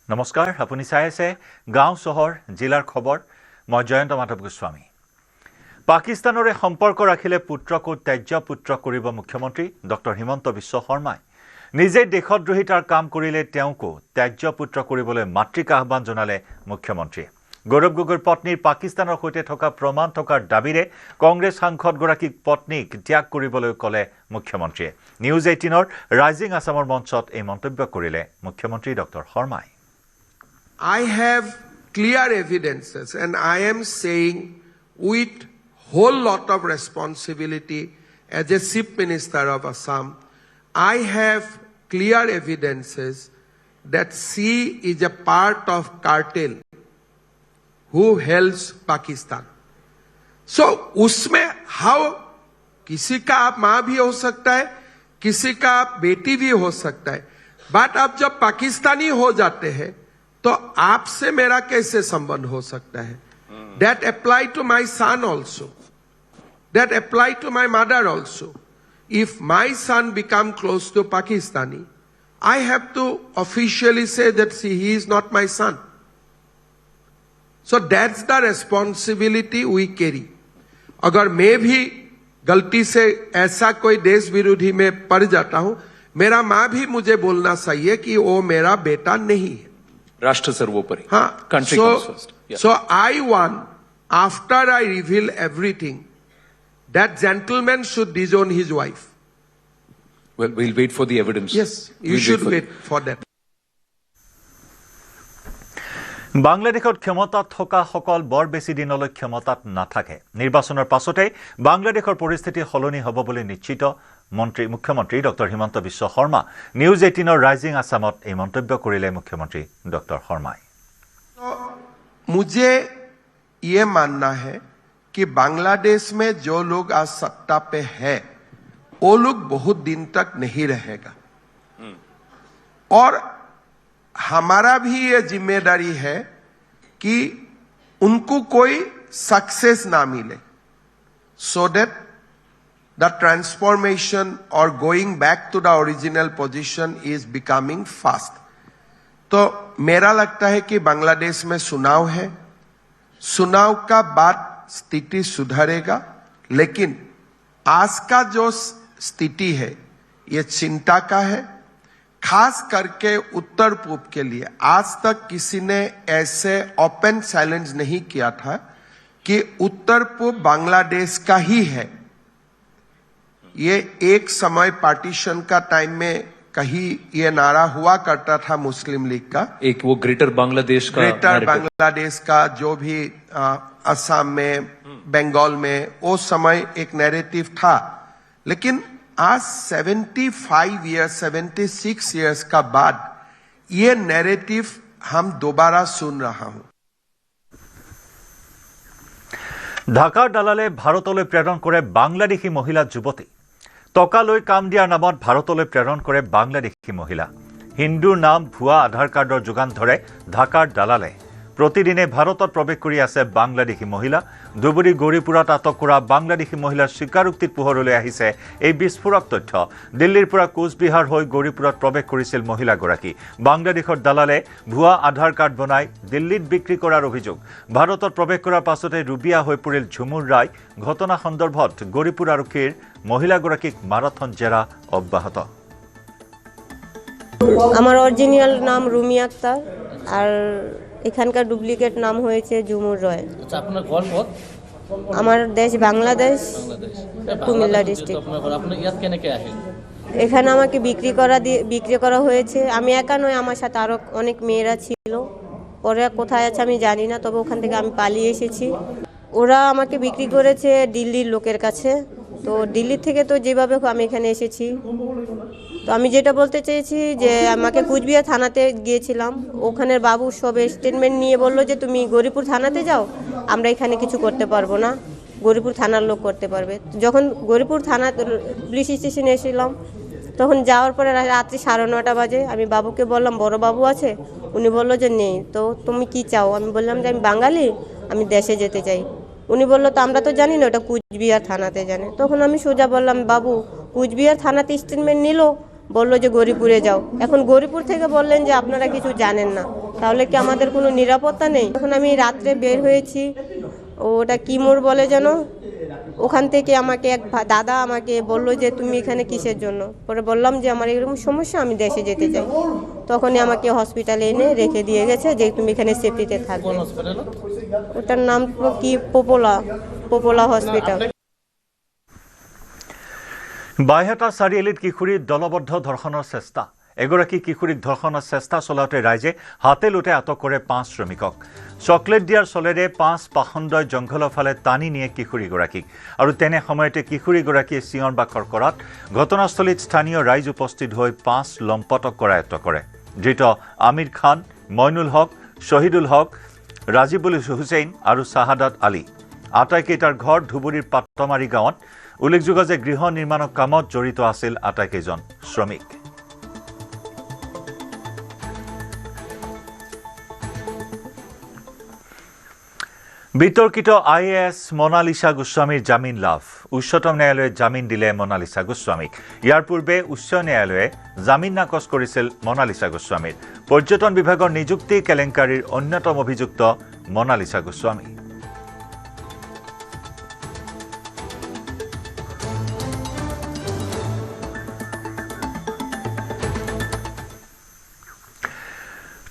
নমস্কাৰ আপুনি চাই আছে গাঁও চহৰ জিলাৰ খবৰ মই জয়ন্ত মাধৱ গোস্বামী পাকিস্তানৰে সম্পৰ্ক ৰাখিলে পুত্ৰকো ত্যায্য পুত্ৰ কৰিব মুখ্যমন্ত্ৰী ডক্টৰ হিমন্ত বিশ্ব শৰ্মাই নিজে দেশদ্ৰোহিতাৰ কাম কৰিলে তেওঁকো ত্যায্য পুত্ৰ কৰিবলৈ মাতৃকা আহ্বান জনালে মুখ্যমন্ত্ৰী গৌৰৱ গগৈৰ পত্নীৰ পাকিস্তানৰ সৈতে থকা প্ৰমাণ থকাৰ দাবীৰে কংগ্ৰেছ সাংসদ গৰাকীক পত্নীক ত্যাগ কৰিবলৈ ক'লে মুখ্যমন্ত্ৰীয়ে নিউজ 18ৰ ৰাইজিং আসামৰ মঞ্চত এই মন্তব্য কৰিলে মুখ্যমন্ত্ৰী ডক্টৰ শৰ্মাই I have clear evidences and I am saying with whole lot of responsibility as a Chief Minister of Assam, I have clear evidences that she is a part of cartel who helps Pakistan. So उसमें how किसी का आप माँ भी हो सकता है, किसी का आप बेटी भी हो सकता है, but आप जब पाकिस्तानी हो जाते हैं तो आपसे मेरा कैसे संबंध हो सकता है? That apply to my son also. That apply to my mother also. If my son become close to Pakistani, I have to officially say that he is not my son. So that's the responsibility we carry. अगर मैं भी गलती से ऐसा कोई देश विरोधी में पड़ जाता हूं, मेरा माँ भी मुझे बोलना चाहिए कि वो मेरा बेटा नहीं है. राष्ट्र सर्वोपरि. हाँ. Country comes first. Yeah. So I want, after I reveal everything, that gentleman should disown his wife. Well, we'll wait for the evidence. Yes, you should wait for that. বাংলাদেশত ক্ষমতাত থকা সকল বৰ বেছি দিনলৈ ক্ষমতাত নাথাকে নিৰ্বাচনৰ পাছতে বাংলাদেশৰ পৰিস্থিতি সলনি হ'ব বুলি নিশ্চিত মুখ্যমন্ত্ৰী doctor Himanta Biswa Sarma news 18ৰ rising আসামত এই মন্তব্য কৰিলে মুখ্যমন্ত্ৰী ডক্টৰ শৰ্মাই मुझे ये मानना है कि बांग्लादेश में जो लोग आज सत्ता पे है वो लोग बहुत दिन तक नहीं रहेगा और हमारा भी ये जिम्मेदारी है कि उनको कोई सक्सेस ना मिले so that the transformation or going back to the original position is becoming fast. तो मेरा लगता है कि बांग्लादेश में चुनाव है चुनाव का बाद स्थिति सुधरेगा लेकिन आज का जो स्थिति है ये चिंता का है खास करके उत्तर पूर्व के लिए आज तक किसी ने ऐसे ओपन चैलेंज नहीं किया था कि उत्तर पूर्व बांग्लादेश का ही है ये एक समय पार्टीशन का टाइम में कहीं ये नारा हुआ करता था मुस्लिम लीग का एक वो ग्रेटर बांग्लादेश का जो भी असम में बंगाल में वो समय एक नैरेटिव था लेकिन आज 75 इयर्स 76 इयर्स का बाद ये नैरेटिव हम दोबारा सुन रहा हूं ঢাকাৰ দালালে ভাৰতলৈ প্ৰেৰণ কৰে বাংলাদেশী মহিলা যুৱতী টকালৈ কাম দিয়াৰ নামত ভাৰতলৈ প্ৰেৰণ কৰে বাংলাদেশী মহিলা হিন্দুৰ নাম ভুৱা আধাৰ কাৰ্ডৰ যোগান ধৰে ঢাকাৰ দালালে প্ৰতিদিনে ভাৰতত প্ৰৱেশ কৰি আছে বাংলাদেশী মহিলা দুবুৰী গৌৰীপুৰত আটক কৰা বাংলাদেশী মহিলাৰ স্বীকাৰোক্তিত পোহৰলৈ আহিছে এই বিস্ফোৰক তথ্য দিল্লীৰ পৰা কোচবিহাৰ হৈ গৌৰীপুৰত প্ৰৱেশ কৰিছিল মহিলাগৰাকী বাংলাদেশৰ দালালে ভুৱা আধাৰ কাৰ্ড বনাই দিল্লীত বিক্ৰী কৰাৰ অভিযোগ ভাৰতত প্ৰৱেশ কৰাৰ পাছতে ৰুবিয়া হৈ পৰিল ঝুমুৰ ৰায় ঘটনা সন্দৰ্ভত গৌৰীপুৰ আৰক্ষীৰ মহিলাগৰাকীক মাৰাথন জেৰা অব্যাহত আমার অরিজিনাল নাম রুমি আক্তার আর এখানকার ডুপ্লিকেট নাম হয়েছে ঝুমুর রয় আচ্ছা আপনার ঘর কত আমার দেশ বাংলাদেশ কুমিল্লা ডিস্ট্রিক্ট আপনি ইয়াত কেনেকে আসেন এখানে আমাকে বিক্রি করা হয়েছে আমি একা নয় আমার সাথে আরো অনেক মেয়েরা ছিল পরে কোথায় আছে আমি জানি না তবে ওখান থেকে আমি পালিয়ে এসেছি ওরা আমাকে বিক্রি করেছে দিল্লির লোকের কাছে তো দিল্লি থেকে তো যেভাবে আমি এখানে এসেছি তো আমি যেটা বলতে চেয়েছি যে আমাকে কুচবিহার থানাতে গিয়েছিলাম ওখানের বাবু সব স্টেটমেন্ট নিয়ে বলল যে তুমি গৌরীপুর থানাতে যাও আমরা এখানে কিছু করতে পারবো না গৌরীপুর থানার লোক করতে পারবে যখন গৌরীপুর থানা পুলিশ স্টেশনে এসেছিলাম তখন যাওয়ার পরে রাত্রি 9:30 বাজে আমি বাবুকে বললাম বড় বাবু আছে উনি বলল যে নেই তো তুমি কি চাও আমি বললাম যে আমি বাঙালি আমি দেশে যেতে চাই উনি বলল তো আমরা তো জানি না ওটা কুচবিহার থানাতে জানে তখন আমি সোজা বললাম বাবু কুচবিহার থানাতে স্টেটমেন্ট নিল বলল যে গৌরীপুরে যাও এখন গৌরীপুর থেকে বললেন যে আপনারা কিছু জানেন না তাহলে কি আমাদের কোনো নিরাপত্তা নেই? এখন আমি রাত্রে বের হয়েছি, ওটা কি মোড় বলে যেন, ওখান থেকে আমাকে এক দাদা আমাকে বললো যে তুমি এখানে কিসের জন্য। পরে বললাম যে আমার এরকম সমস্যা, আমি দেশে যেতে চাই। তখনই আমাকে হসপিটালে এনে রেখে দিয়ে গেছে যে তুমি এখানে সেফটিতে থাকবে। কোন হসপিটাল? ওটার নাম তো কি, পোপোলা হসপিটাল। বাইহাটা চাৰিআলিত কিশোৰীৰ দলবদ্ধ ধৰ্ষণৰ চেষ্টা। এগৰাকী কিশোৰীক ধৰ্ষণৰ চেষ্টা চলাওঁতে ৰাইজে হাতে লোটে আটক কৰে 5 শ্ৰমিকক। চকলেট দিয়াৰ চলেৰে 5 পাখণ্ডই জংঘলৰ ফালে টানি নিয়ে কিশোৰীগৰাকীক। আৰু তেনে সময়তে কিশোৰীগৰাকীয়ে চিঞৰ বাখৰ কৰাত ঘটনাস্থলীত স্থানীয় ৰাইজ উপস্থিত হৈ 5 লম্পটক কৰায়ত্ব কৰে। ধৃত আমিৰ খান, মইনুল হক, শ্বহিদুল হক, ৰাজিবুল হুছেইন আৰু শাহাদাত আলী। আটাইকেইটাৰ ঘৰ ধুবুৰীৰ পাত্ৰমাৰী গাঁৱত। উল্লেখযোগ্য যে গৃহ নিৰ্মাণৰ কামত জড়িত আছিল আটাইকেইজন শ্ৰমিক। বিতৰ্কিত IAS মনালিসা গোস্বামীৰ জামিন লাভ। উচ্চতম ন্যায়ালয়ে জামিন দিলে মনালিসা গোস্বামীক। ইয়াৰ পূৰ্বে উচ্চ ন্যায়ালয়ে জামিন নাকচ কৰিছিল মনালিসা গোস্বামীৰ। পৰ্যটন বিভাগৰ নিযুক্তি কেলেংকাৰীৰ অন্যতম অভিযুক্ত মনালিসা গোস্বামী।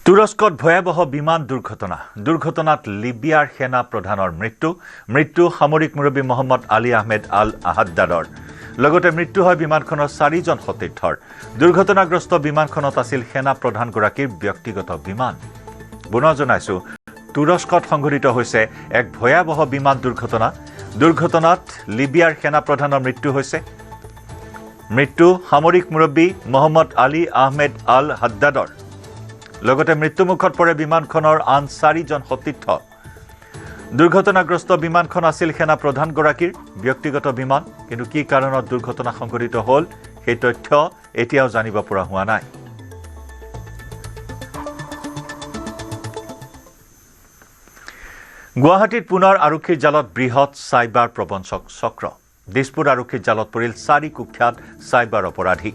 তুৰস্কত ভয়াবহ বিমান দুৰ্ঘটনাত লিবিয়াৰ সেনা প্ৰধানৰ মৃত্যু সামৰিক মুৰব্বী মহম্মদ আলী আহমেদ আল আহাদ্দাৰৰ। লগতে মৃত্যু হয় বিমানখনৰ 4জন সতীৰ্থৰ। দুৰ্ঘটনাগ্ৰস্ত বিমানখনত আছিল সেনা প্ৰধানগৰাকীৰ ব্যক্তিগত বিমান। পুনৰ জনাইছো, তুৰস্কত সংঘটিত হৈছে এক ভয়াবহ বিমান দুৰ্ঘটনাত লিবিয়াৰ সেনা প্ৰধানৰ মৃত্যু হৈছে। মৃত্যু সামৰিক মুৰব্বী মহম্মদ আলী আহমেদ আল হাদ্দাদৰ। লগতে মৃত্যুমুখত পৰে বিমানখনৰ আন 4জন সতীৰ্থ। দুৰ্ঘটনাগ্ৰস্ত বিমানখন আছিল সেনা প্ৰধানগৰাকীৰ ব্যক্তিগত বিমান। কিন্তু কি কাৰণত দুৰ্ঘটনা সংঘটিত হ'ল সেই তথ্য এতিয়াও জানিব পৰা হোৱা নাই। গুৱাহাটীত পুনৰ আৰক্ষীৰ জালত বৃহৎ চাইবাৰ প্ৰবঞ্চক চক্ৰ। দিছপুৰ আৰক্ষীৰ জালত পৰিল 4 কুখ্যাত চাইবাৰ অপৰাধী।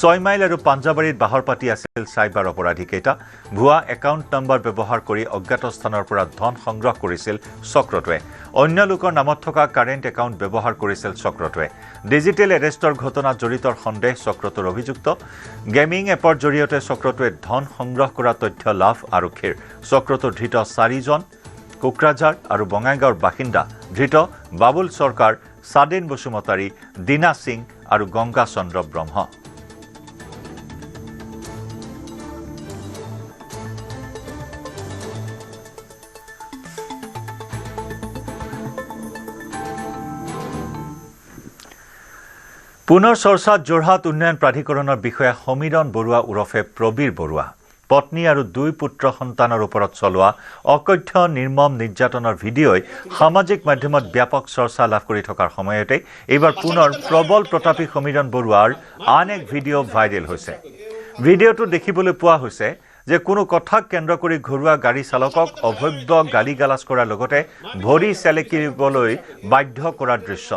6 মাইল আৰু পাঞ্জাবাৰীত বাহৰ পাতি আছিল চাইবাৰ অপৰাধীকেইটা। ভুৱা একাউণ্ট নম্বৰ ব্যৱহাৰ কৰি অজ্ঞাত স্থানৰ পৰা ধন সংগ্ৰহ কৰিছিল চক্ৰটোৱে। অন্য লোকৰ নামত থকা কাৰেণ্ট একাউণ্ট ব্যৱহাৰ কৰিছিল চক্ৰটোৱে। ডিজিটেল এৰেষ্টৰ ঘটনাত জড়িতৰ সন্দেহ চক্ৰটোৰ অভিযুক্ত। গেমিং এপৰ জৰিয়তে চক্ৰটোৱে ধন সংগ্ৰহ কৰা তথ্য লাভ আৰক্ষীৰ। চক্ৰটোৰ ধৃত 4জন কোকৰাঝাৰ আৰু বঙাইগাঁৱৰ বাসিন্দা। ধৃত বাবুল চৰকাৰ, সাদেন বসুমতাৰী, দীনা সিং আৰু গংগা চন্দ্ৰ ব্ৰহ্ম। পুনৰ চৰ্চাত যোৰহাট উন্নয়ন প্ৰাধিকৰণৰ বিষয়া সমীৰণ বৰুৱা ওৰফে প্ৰবীৰ বৰুৱা। পত্নী আৰু 2 পুত্ৰ সন্তানৰ ওপৰত চলোৱা অকথ্য নিৰ্মম নিৰ্যাতনৰ ভিডিঅ'ই সামাজিক মাধ্যমত ব্যাপক চৰ্চা লাভ কৰি থকাৰ সময়তে এইবাৰ পুনৰ প্ৰবল প্ৰতাপী সমীৰণ বৰুৱাৰ আন এক ভিডিঅ' ভাইৰেল হৈছে। ভিডিঅ'টো দেখিবলৈ পোৱা হৈছে যে কোনো কথাক কেন্দ্ৰ কৰি ঘৰুৱা গাড়ী চালকক অভব্য গালি গালাজ কৰাৰ লগতে ভৰি চেলেকিবলৈ বাধ্য কৰাৰ দৃশ্য।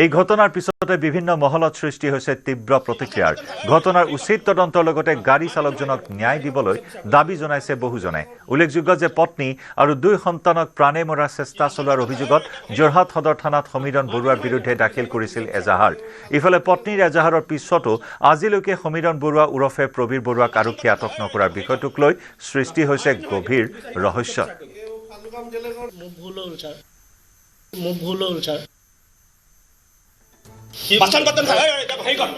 এই ঘটনাৰ পিছতে বিভিন্ন মহলত সৃষ্টি হৈছে তীব্ৰ প্ৰতিক্ৰিয়াৰ। ঘটনাৰ উচিত তদন্তৰ লগতে গাড়ী চালকজনক ন্যায় দিবলৈ দাবী জনাইছে বহুজনে। উল্লেখযোগ্য যে পত্নী আৰু 2 সন্তানক প্ৰাণে মৰাৰ চেষ্টা চলোৱাৰ অভিযোগত যোৰহাট সদৰ থানাত সমীৰণ বৰুৱাৰ বিৰুদ্ধে দাখিল কৰিছিল এজাহাৰ। ইফালে পত্নীৰ এজাহাৰৰ পিছতো আজিলৈকে সমীৰণ বৰুৱা ওৰফে প্ৰবীৰ বৰুৱাক আৰক্ষীয়ে আটক নকৰাৰ বিষয়টোক লৈ সৃষ্টি হৈছে গভীৰ ৰহস্য। বাচন বৰ্তন হেৰি কৰ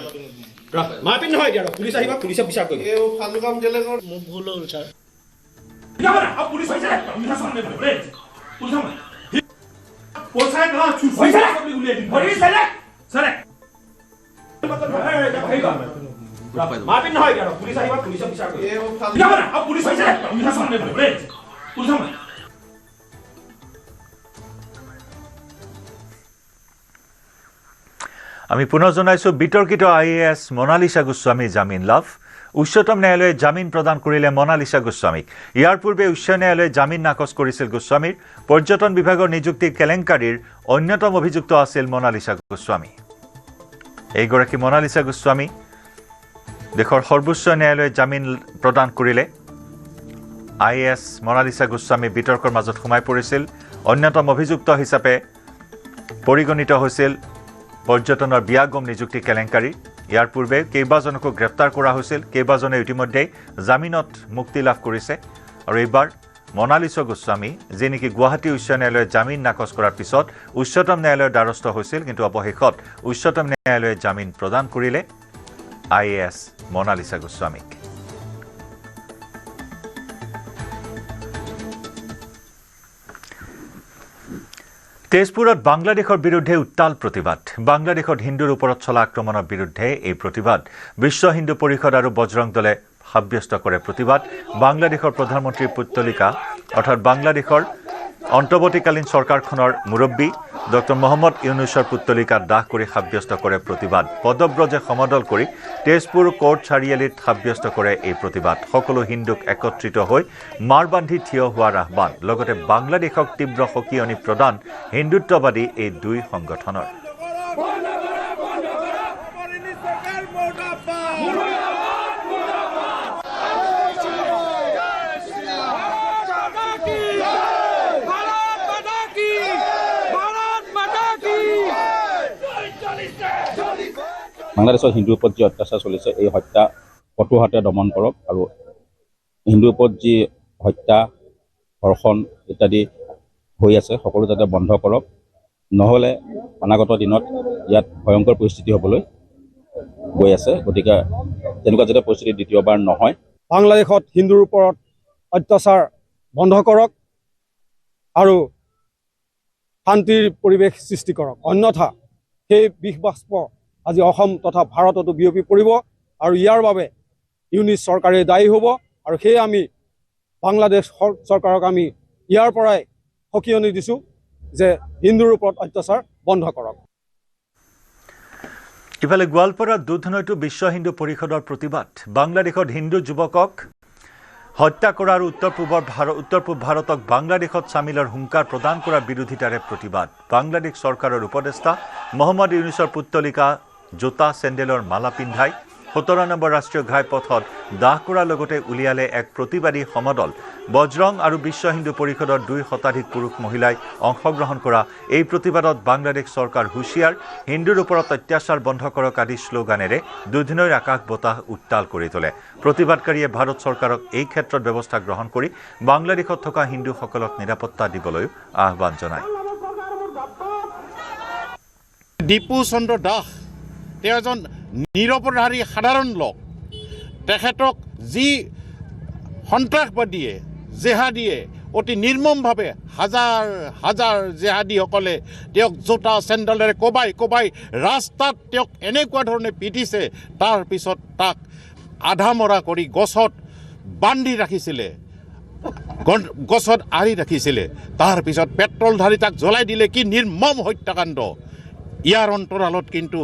মাৰপিট নহয় এতিয়া পুলিচ আহিব, পুলিচে বিচাৰ কৰিব। ফালুকাম জেলেকৰ মোক ভুল হ'ল ছাৰ। পুলিচ হৈছে মাৰপিট নহয় এতিয়া পুলিচ আহিব, পুলিচে বিচাৰ কৰিব। আমি পুনৰ জনাইছো, বিতৰ্কিত IAS মনালিসা গোস্বামীৰ জামিন লাভ। উচ্চতম ন্যায়ালয়ে জামিন প্ৰদান কৰিলে মনালিসা গোস্বামীক। ইয়াৰ পূৰ্বে উচ্চ ন্যায়ালয়ে জামিন নাকচ কৰিছিল গোস্বামীৰ। পৰ্যটন বিভাগৰ নিযুক্তি কেলেংকাৰীৰ অন্যতম অভিযুক্ত আছিল মনালিসা গোস্বামী। এইগৰাকী মনালিসা গোস্বামী দেশৰ সৰ্বোচ্চ ন্যায়ালয়ে জামিন প্ৰদান কৰিলে। IAS মনালিসা গোস্বামী বিতৰ্কৰ মাজত সোমাই পৰিছিল অন্যতম অভিযুক্ত হিচাপে পৰিগণিত হৈছিল পৰ্যটনৰ বিয়াগম নিযুক্তি কেলেংকাৰী ইয়াৰ পূৰ্বে কেইবাজনকো গ্ৰেপ্তাৰ কৰা হৈছিল কেইবাজনে ইতিমধ্যে জামিনত মুক্তি লাভ কৰিছে আৰু এইবাৰ মনালিসা গোস্বামী যি নেকি গুৱাহাটী উচ্চ ন্যায়ালয়ে জামিন নাকচ কৰাৰ পিছত উচ্চতম ন্যায়ালয়ৰ দ্বাৰস্থ হৈছিল কিন্তু অৱশেষত উচ্চতম ন্যায়ালয়ে জামিন প্ৰদান কৰিলে IAS মনালিসা গোস্বামীক তেজপুৰত বাংলাদেশৰ বিৰুদ্ধে উত্তাল প্ৰতিবাদ বাংলাদেশত হিন্দুৰ ওপৰত চলা আক্ৰমণৰ বিৰুদ্ধে এই প্ৰতিবাদ বিশ্ব হিন্দু পৰিষদ আৰু বজৰং দলে সাব্যস্ত কৰে প্ৰতিবাদ বাংলাদেশৰ প্ৰধানমন্ত্ৰীৰ পুত্তলিকা অৰ্থাৎ বাংলাদেশৰ অন্তৰ্বৰ্তীকালীন চৰকাৰখনৰ মুৰব্বী ডক্টৰ মোহাম্মদ ইউনুছৰ পুত্তলিকা দাহ কৰি সাব্যস্ত কৰে প্ৰতিবাদ পদব্ৰজে সমদল কৰি তেজপুৰ কোৰ্ট চাৰিআলিত সাব্যস্ত কৰে এই প্ৰতিবাদ সকলো হিন্দুক একত্ৰিত হৈ মাৰ বান্ধি থিয় হোৱাৰ আহ্বান লগতে বাংলাদেশক তীব্ৰ সকিয়নি প্ৰদান হিন্দুত্ববাদী এই দুই সংগঠনৰ বাংলাদেশৰ হিন্দুৰ ওপৰত যি অত্যাচাৰ চলিছে এই হত্যা কঠোৰ হাতে দমন কৰক আৰু হিন্দুৰ ওপৰত যি হত্যা ধৰ্ষণ ইত্যাদি হৈ আছে সকলো যাতে বন্ধ কৰক নহ'লে অনাগত দিনত ইয়াত ভয়ংকৰ পৰিস্থিতি হ'বলৈ গৈ আছে গতিকে তেনেকুৱা যাতে পৰিস্থিতি দ্বিতীয়বাৰ নহয় বাংলাদেশত হিন্দুৰ ওপৰত অত্যাচাৰ বন্ধ কৰক আৰু শান্তিৰ পৰিৱেশ সৃষ্টি কৰক অন্যথা সেই বিষবাষ্প আজি অসম তথা ভাৰততো বিয়পি পৰিব আৰু ইয়াৰ বাবে ইউনিছ চৰকাৰে দায়ী হ'ব আৰু সেয়ে আমি বাংলাদেশ চৰকাৰক আমি ইয়াৰ পৰাই সকিয়নি দিছোঁ যে হিন্দুৰ ওপৰত অত্যাচাৰ বন্ধ কৰক ইফালে গোৱালপাৰাত দুধনৈতো বিশ্ব হিন্দু পৰিষদৰ প্ৰতিবাদ বাংলাদেশত হিন্দু যুৱকক হত্যা কৰা আৰু উত্তৰ পূব ভাৰতক বাংলাদেশত চামিলৰ হুংকাৰ প্ৰদান কৰাৰ বিৰোধিতাৰে প্ৰতিবাদ বাংলাদেশ চৰকাৰৰ উপদেষ্টা মোহাম্মদ ইউনুছৰ পুত্তলিকা জোতা চেণ্ডেলৰ মালা পিন্ধাই 17 নম্বৰ ৰাষ্ট্ৰীয় ঘাইপথত দাহ কৰাৰ লগতে উলিয়ালে এক প্ৰতিবাদী সমদল বজৰং আৰু বিশ্ব হিন্দু পৰিষদৰ 2 শতাধিক পুৰুষ মহিলাই অংশগ্ৰহণ কৰা এই প্ৰতিবাদত বাংলাদেশ চৰকাৰ হুঁচিয়াৰ হিন্দুৰ ওপৰত অত্যাচাৰ বন্ধ কৰক আদি শ্লোগানেৰে দুদিনৰ আকাশ বতাহ উত্তাল কৰি তোলে প্ৰতিবাদকাৰীয়ে ভাৰত চৰকাৰক এই ক্ষেত্ৰত ব্যৱস্থা গ্ৰহণ কৰি বাংলাদেশত থকা হিন্দুসকলক নিৰাপত্তা দিবলৈ আহ্বান জনায় দীপু চন্দ্ৰ দাস তেওঁ এজন নিৰপৰাধী সাধাৰণ লোক তেখেতক যি সন্ত্ৰাসবাদীয়ে জেহাদীয়ে অতি নিৰ্মমভাৱে হাজাৰ হাজাৰ জেহাদীসকলে তেওঁক জোতা চেণ্ডেলেৰে কোবাই ৰাস্তাত তেওঁক এনেকুৱা ধৰণে পিটিছে তাৰ পিছত তাক আধা মৰা কৰি গছত বান্ধি ৰাখিছিলে গছত আঁৰি ৰাখিছিলে তাৰ পিছত পেট্ৰল ঢালি তাক জ্বলাই দিলে কি নিৰ্মম হত্যাকাণ্ড ইয়াৰ অন্তৰালত কিন্তু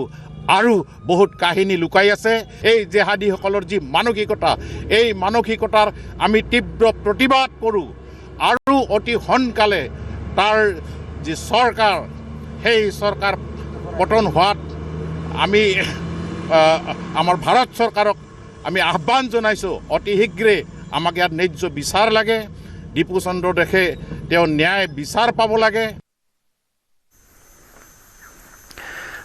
আৰু বহুত কাহিনী লুকাই আছে এই জেহাদীসকলৰ যি মানসিকতা এই মানসিকতাৰ আমি তীব্ৰ প্ৰতিবাদ কৰোঁ আৰু অতি সোনকালে তাৰ যি চৰকাৰ সেই চৰকাৰ পতন হোৱাত আমি আমাৰ ভাৰত চৰকাৰক আমি আহ্বান জনাইছোঁ অতি শীঘ্ৰে আমাক ইয়াত ন্যায্য বিচাৰ লাগে দীপু চন্দ্ৰ দাসে তেওঁ ন্যায় বিচাৰ পাব লাগে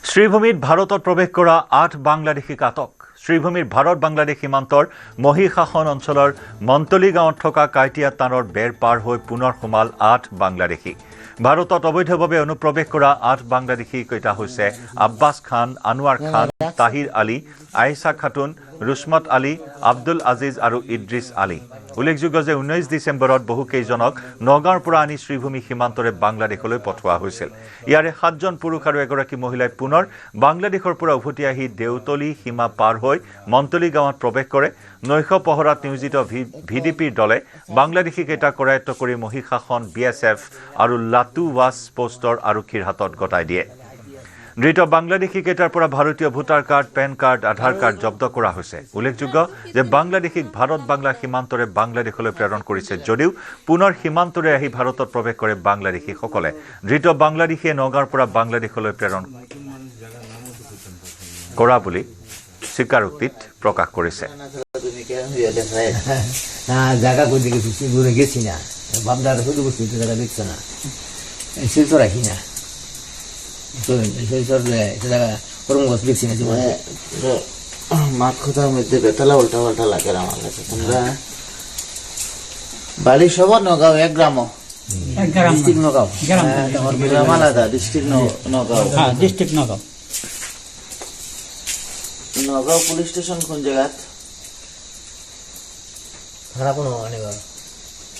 শ্ৰীভূমিত ভাৰতত প্ৰৱেশ কৰা 8 বাংলাদেশীক আটক শ্ৰীভূমিৰ ভাৰত বাংলাদেশ সীমান্তৰ মহিশাসন অঞ্চলৰ মন্তলি গাঁৱত থকা কাইটিয়া তাঁৰৰ বেৰ পাৰ হৈ পুনৰ সোমাল 8 বাংলাদেশী ভাৰতত অবৈধভাৱে অনুপ্ৰৱেশ কৰা 8 বাংলাদেশী কেইটা হৈছে আব্বাছ খান আনোৱাৰ খান তাহিৰ আলী আয়েশা খাতুন ৰুছমত আলী আব্দুল আজিজ আৰু ইদ্ৰিছ আলী উল্লেখযোগ্য যে 19 ডিচেম্বৰত বহু কেইজনক নগাঁৱৰ পৰা আনি শ্ৰীভূমি সীমান্তৰে বাংলাদেশলৈ পঠোৱা হৈছিল ইয়াৰে 7জন পুৰুষ আৰু এগৰাকী মহিলাই পুনৰ বাংলাদেশৰ পৰা উভতি আহি দেউতলি সীমা পাৰ হৈ মন্তলি গাঁৱত প্ৰৱেশ কৰে নৈশ পহৰাত নিয়োজিত ভিডিপিৰ দলে বাংলাদেশী কেইটা কৰায়ত্ব কৰি মহিশাসন BSF আৰু লাটু ৱাছ পোষ্টৰ আৰক্ষীৰ হাতত গতাই দিয়ে ধৃত বাংলাদেশী কেইটাৰ পৰা ভাৰতীয় ভোটাৰ কাৰ্ড পেন কাৰ্ড আধাৰ কাৰ্ড জব্দ কৰা হৈছে উল্লেখযোগ্য যে বাংলাদেশীক ভাৰত বাংলা সীমান্তৰে বাংলাদেশলৈ প্ৰেৰণ কৰিছে যদিও পুনৰ সীমান্তৰে আহি ভাৰতত প্ৰৱেশ কৰে বাংলাদেশীসকলে ধৃত বাংলাদেশীয়ে নগাঁৱৰ পৰা বাংলাদেশলৈ প্ৰেৰণ কৰা বুলি স্বীকাৰোক্তিত প্ৰকাশ কৰিছে না জায়গা করতে গেছি দূরে গেছি না বাপদাদা শুধু বসছি জায়গা দেখছো না শিলচর রাখি না শিলচর জায়গা করমগছ দেখছি না জীবনে মাঠ কথার মধ্যে বেতলা উল্টা পাল্টা লাগে আমার কাছে তোমরা বাড়ি সবার নগাঁও এক গ্রামও ডিস্ট্রিক্ট নগাঁও তোমার গ্রাম আলাদা district Nagaon district Nagaon Nagaon police station কোন জায়গাত খারাপ কোনো অনেক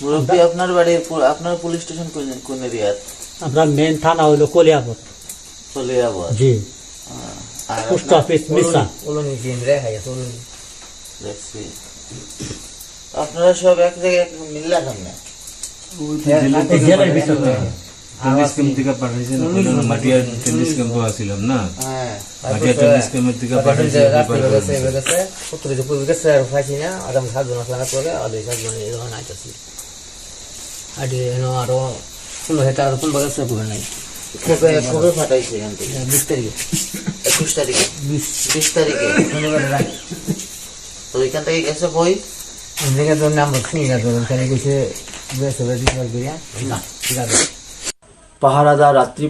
মুরব্বী আপনার বাড়ির আপনার পুলিশ স্টেশন কোন এরিয়াত আপনার মেন থানা হইলো কলিয়াবত কলিয়াবত জি আর পোস্ট অফিস মিসা ওলনি জিন্দ্রে হাইছে ওলনি দেখছি আপনারা সব এক জায়গায় মিল্লা সামনে জেলার ভিতরে টেনিস ক্যাম্প থেকে পাঠাইছেন মাটিয়া টেনিস ক্যাম্প আসছিলাম না মাটিয়া টেনিস ক্যাম্পের থেকে পাঠাইছে সত্তর যে পূর্বে গেছে আর ফাইছি না আদাম 7 জন আসলাম পরে আদাই 7 জন এরকম আইতাছি আদি এনো আরো 16 হেক্টর 15 গেছে পুরো নাই কবে পাঠাইছে এখান থেকে 20 তারিখে 21 তারিখে 20 তারিখে তো এখান থেকে গেছে বই দেখে তোর নাম্বার খানি না তোর ওখানে গেছে বেশ বেরিয়া না ঠিক আছে পাহারাদার রাত্রি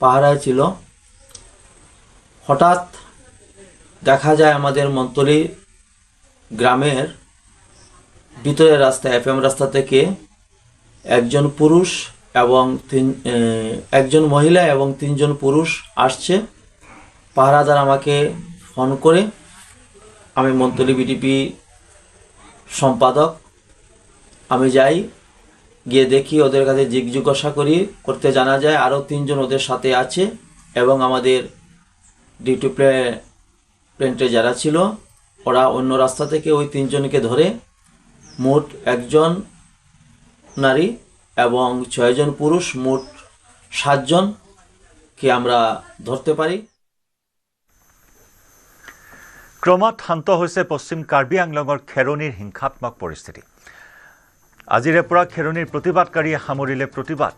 পাহারায় ছিল হঠাৎ দেখা যায় আমাদের মন্তলি গ্রামের ভিতরের রাস্তা এফএম রাস্তা থেকে একজন পুরুষ এবং একজন মহিলা এবং 3 জন পুরুষ আসছে। পাহারাদার আমাকে ফোন করে, আমি মন্তলি বিডিপি সম্পাদক, আমি যাই, গিয়ে দেখি ওদের কাছে জিজ্ঞাসা করতে জানা যায় আরও 3 জন ওদের সাথে আছে এবং আমাদের ডিউটি প্ল্যান্টে যারা ছিল ওরা অন্য রাস্তা থেকে ওই 3 জনকে ধরে মোট 1 জন নারী এবং 6 জন পুরুষ, মোট 7 জনকে আমরা ধরতে পারি। ক্ৰমাৎ শান্ত হৈছে পশ্চিম কাৰ্বি আংলঙৰ খেৰণীৰ হিংসাত্মক পৰিস্থিতি। আজিৰে পৰা খেৰণীৰ প্ৰতিবাদকাৰীয়ে সামৰিলে প্ৰতিবাদ।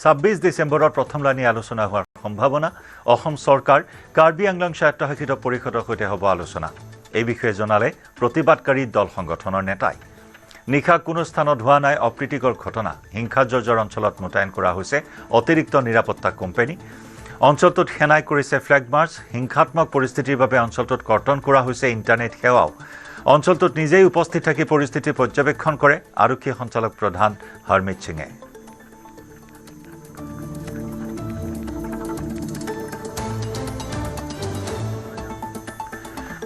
26 ডিচেম্বৰত প্ৰথমলানি আলোচনা হোৱাৰ সম্ভাৱনা। অসম চৰকাৰ কাৰ্বি আংলং স্বায়ত্তশাসিত পৰিষদৰ সৈতে হ'ব আলোচনা। এই বিষয়ে জনালে প্ৰতিবাদকাৰী দল সংগঠনৰ নেতাই। নিশা কোনো স্থানত হোৱা নাই অপ্ৰীতিকৰ ঘটনা। হিংসাজৰ্জৰ অঞ্চলত মোতায়েন কৰা হৈছে অতিৰিক্ত নিৰাপত্তা কোম্পানী। অঞ্চলটোত সেনাই কৰিছে ফ্লেগ মাৰ্চ। হিংসাত্মক পৰিস্থিতিৰ বাবে অঞ্চলটোত কৰ্তন কৰা হৈছে ইণ্টাৰনেট সেৱাও। অঞ্চলটোত নিজেই উপস্থিত থাকি পৰিস্থিতি পৰ্যবেক্ষণ কৰে আৰক্ষী সঞ্চালক প্ৰধান হৰমিত সিঙে।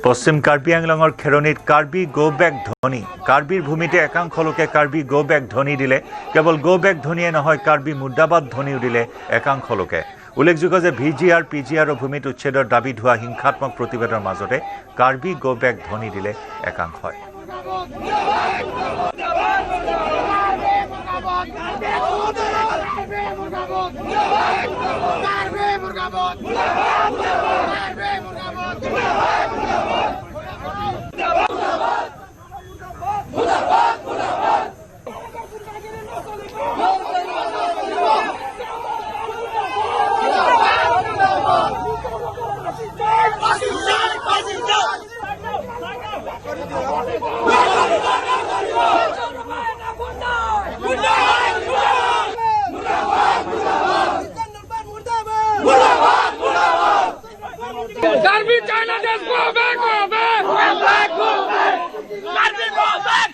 পশ্চিম কাৰ্বি আংলঙৰ খেৰণীত কাৰ্বি গো বেক ধ্বনি। কাৰ্বিৰ ভূমিতে একাংশ লোকে কাৰ্বি গো বেক ধ্বনি দিলে। কেৱল গো বেক ধ্বনিয়ে নহয়, কাৰ্বি মুৰ্দাবাদ ধ্বনিও দিলে একাংশ লোকে। উল্লেখযোগ্য যে VGR PGRৰ ভূমিত উচ্ছেদৰ দাবীত হোৱা হিংসাত্মক প্ৰতিবাদৰ মাজতে কাৰ্বি গো বেক ধ্বনি দিলে একাংশই। Garbi China just go back, go back, go back, go back. Garbi go back,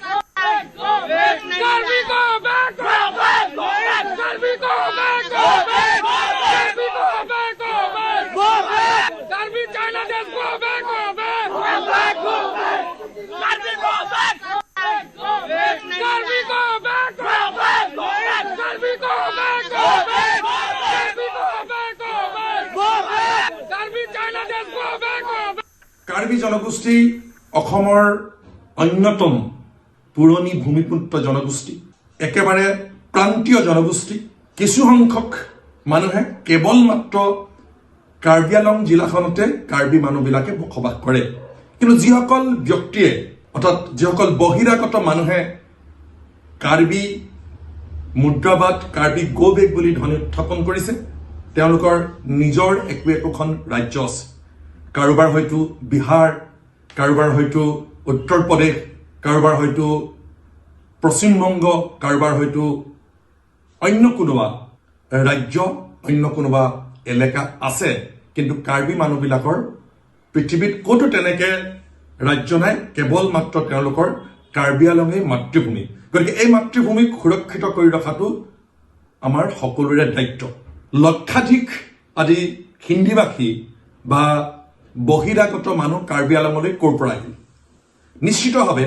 go back. Garbi go back, go back, go back. Garbi go back, go back. Garbi go back, go back, go back. Garbi China just go back, go back, go back, go back. Garbi go back, go back. Garbi go back, go back, go back. Garbi go back, go back. Garbi go back, go back, go back. Garbi China just go back, go back. Karbi জনগোষ্ঠী অসমৰ অন্যতম পুৰণি ভূমিপুত্ৰ জনগোষ্ঠী, একেবাৰে প্ৰান্তীয় জনগোষ্ঠী। কিছু সংখ্যক মানুহে কেৱল মাত্ৰ কাৰ্বি আংলং জিলাখনতে কাৰ্বি মানুহবিলাকে বসবাস কৰে। কিন্তু যিসকল ব্যক্তিয়ে অৰ্থাৎ যিসকল বহিৰাগত মানুহে কাৰ্বি মুদ্ৰাবাদ, কাৰ্বি গো বেক বুলি ধ্বনি উত্থাপন কৰিছে, তেওঁলোকৰ নিজৰ একোখন ৰাজ্য আছে। কাৰোবাৰ হয়তো বিহাৰ, কাৰোবাৰ হয়তো উত্তৰ প্ৰদেশ, কাৰোবাৰ হয়তো পশ্চিমবংগ, কাৰোবাৰ হয়তো অন্য কোনোবা ৰাজ্য, অন্য কোনোবা এলেকা আছে, কিন্তু কাৰ্বি মানুহবিলাকৰ পৃথিৱীত ক'তো তেনেকৈ ৰাজ্য নাই, কেৱল মাত্ৰ তেওঁলোকৰ কাৰ্বি আংলঙেই মাতৃভূমি। গতিকে এই মাতৃভূমিক সুৰক্ষিত কৰি ৰখাটো আমাৰ সকলোৰে দায়িত্ব। লক্ষাধিক আদি হিন্দীভাষী বা বহিৰাগত মানুহ কাৰ্বি আংলঙলৈ ক'ৰ পৰা আহিল? নিশ্চিতভাৱে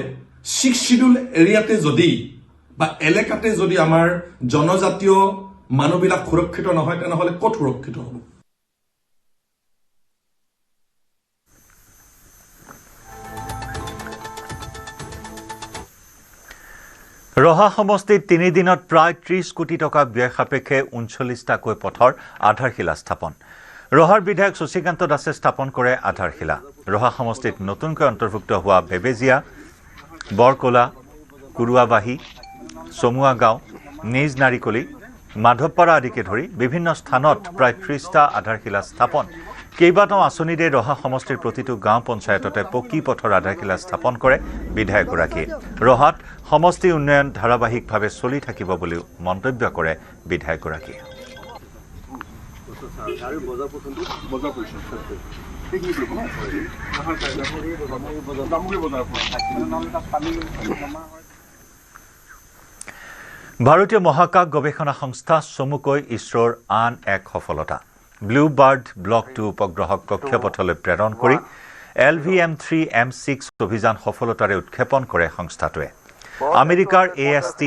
6 শিডিউল এৰিয়াতে যদি বা এলেকাতে যদি আমাৰ জনজাতীয় মানুহবিলাক সুৰক্ষিত নহয়, তেনেহ'লে ক'ত সুৰক্ষিত হ'ব? ৰহা সমষ্টিত 3 দিনত প্ৰায় 30 কোটি টকা ব্যয় সাপেক্ষে 39টাকৈ পথৰ আধাৰশিলা স্থাপন। ৰহাৰ বিধায়ক শশীকান্ত দাসে স্থাপন কৰে আধাৰশিলা। ৰহা সমষ্টিত নতুনকৈ অন্তৰ্ভুক্ত হোৱা বেবেজিয়া, বৰকলা, কুৰুৱাবাহী, চমুৱা গাঁও, নিজ নাৰিকলি, মাধৱপাৰা আদিকে ধৰি বিভিন্ন স্থানত প্ৰায় 30টা আধাৰশিলা স্থাপন। কেইবাটাও আঁচনিৰে ৰহা সমষ্টিৰ প্ৰতিটো গাঁও পঞ্চায়ততে পকী পথৰ আধাৰশিলা স্থাপন কৰে বিধায়কগৰাকীয়ে। ৰহাত সমষ্টি উন্নয়ন ধাৰাবাহিকভাৱে চলি থাকিব বুলিও মন্তব্য কৰে বিধায়কগৰাকীয়ে। ভাৰতীয় মহাকাশ গৱেষণা সংস্থা চমুকৈ ইছৰোৰ আন এক সফলতা। ব্লু বাৰ্ড ব্লক 2 উপগ্ৰহক কক্ষপথলৈ প্ৰেৰণ কৰি LVM-3M6 অভিযান সফলতাৰে উৎক্ষেপন কৰে সংস্থাটোৱে। আমেৰিকাৰ AST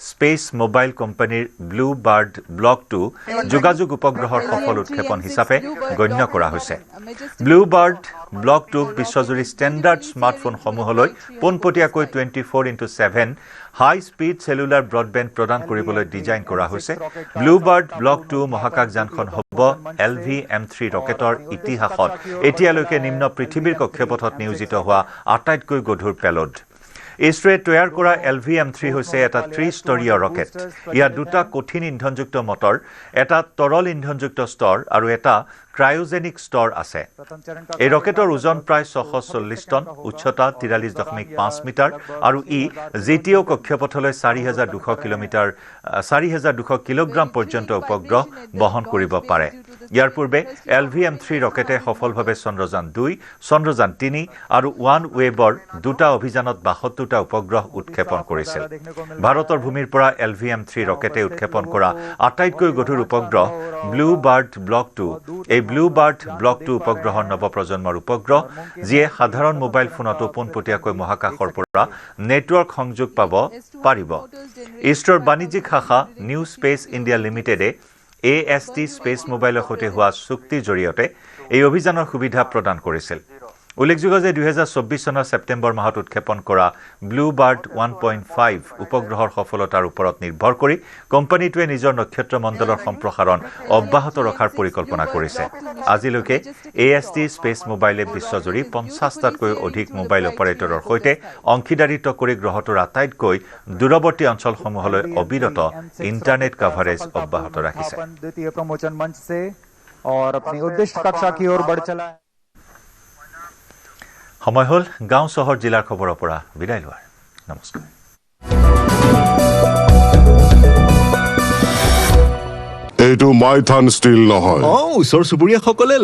স্পেচ মোবাইল কোম্পানীৰ ব্লু বাৰ্ড ব্লক 2 যোগাযোগ উপগ্ৰহৰ সফল উৎক্ষেপন হিচাপে গণ্য কৰা হৈছে। ব্লু বাৰ্ড ব্লক 2ক বিশ্বজুৰি ষ্টেণ্ডাৰ্ড স্মাৰ্টফোনসমূহলৈ পোনপটীয়াকৈ 24x7 হাই স্পীড চেলুলাৰ ব্ৰডবেণ্ড প্ৰদান কৰিবলৈ ডিজাইন কৰা হৈছে। ব্লু বাৰ্ড ব্লক 2 মহাকাশযানখন হ'ব LVM-3 ৰকেটৰ ইতিহাসত এতিয়ালৈকে নিম্ন পৃথিৱীৰ কক্ষপথত নিয়োজিত হোৱা আটাইতকৈ গধুৰ পেলোড। ইছৰোৱে তৈয়াৰ কৰা LVM-3 হৈছে এটা 3-স্তৰীয় ৰকেট। ইয়াত 2টা কঠিন ইন্ধনযুক্ত মটৰ, এটা তৰল ইন্ধনযুক্ত স্তৰ আৰু এটা ক্ৰায়োজেনিক স্তৰ আছে। এই ৰকেটৰ ওজন প্ৰায় 640 টন, উচ্চতা 43.5 মিটাৰ আৰু ই GTO কক্ষপথলৈ 4,200 কিলোগ্ৰাম পৰ্যন্ত উপগ্ৰহ বহন কৰিব পাৰে। ইয়াৰ পূৰ্বে LVM-3 ৰকেটে সফলভাৱে চন্দ্ৰযান 2, চন্দ্ৰযান 3 আৰু OneWeb-ৰ 2টা অভিযানত 72টা উপগ্ৰহ উৎক্ষেপন কৰিছিল। ভাৰতৰ ভূমিৰ পৰা LVM-3 ৰকেটে উৎক্ষেপন কৰা আটাইতকৈ গধুৰ উপগ্ৰহ ব্লু বাৰ্ড ব্লক 2। এই ব্লু বাৰ্ড ব্লক 2 উপগ্ৰহৰ নৱপ্ৰজন্মৰ উপগ্ৰহ, যিয়ে সাধাৰণ মোবাইল ফোনতো পোনপটীয়াকৈ মহাকাশৰ পৰা নেটৱৰ্ক সংযোগ পাব পাৰিব। ইছৰোৰ বাণিজ্যিক শাখা নিউ স্পেচ ইণ্ডিয়া লিমিটেডে AST স্পেচ মোবাইলৰ সৈতে হোৱা চুক্তিৰ জৰিয়তে এই অভিযানৰ সুবিধা প্ৰদান কৰিছিল। উল্লেখযোগ্য যে 2024 চনৰ ছেপ্টেম্বৰ মাহত উৎক্ষেপন কৰা ব্লু বাৰ্ড 1.5 উপগ্ৰহৰ সফলতাৰ ওপৰত নিৰ্ভৰ কৰি কোম্পানীটোৱে নিজৰ নক্ষত্ৰ মণ্ডলৰ সম্প্ৰসাৰণ অব্যাহত ৰখাৰ পৰিকল্পনা কৰিছে। আজিলৈকে AST স্পেচ মোবাইলে বিশ্বজুৰি 50টাতকৈ অধিক মোবাইল অপাৰেটৰৰ সৈতে অংশীদাৰিত্ব কৰি গ্ৰহটোৰ আটাইতকৈ দূৰৱৰ্তী অঞ্চলসমূহলৈ অবিৰত ইণ্টাৰনেট কাভাৰেজ অব্যাহত ৰাখিছে। সময় হ'ল গাঁও চহৰ জিলাৰ খবৰৰ পৰা বিদায় লোৱাৰ। নমস্কাৰ। এইটো মাইথান ষ্টীল নহয়। ওচৰ চুবুৰীয়াসকলে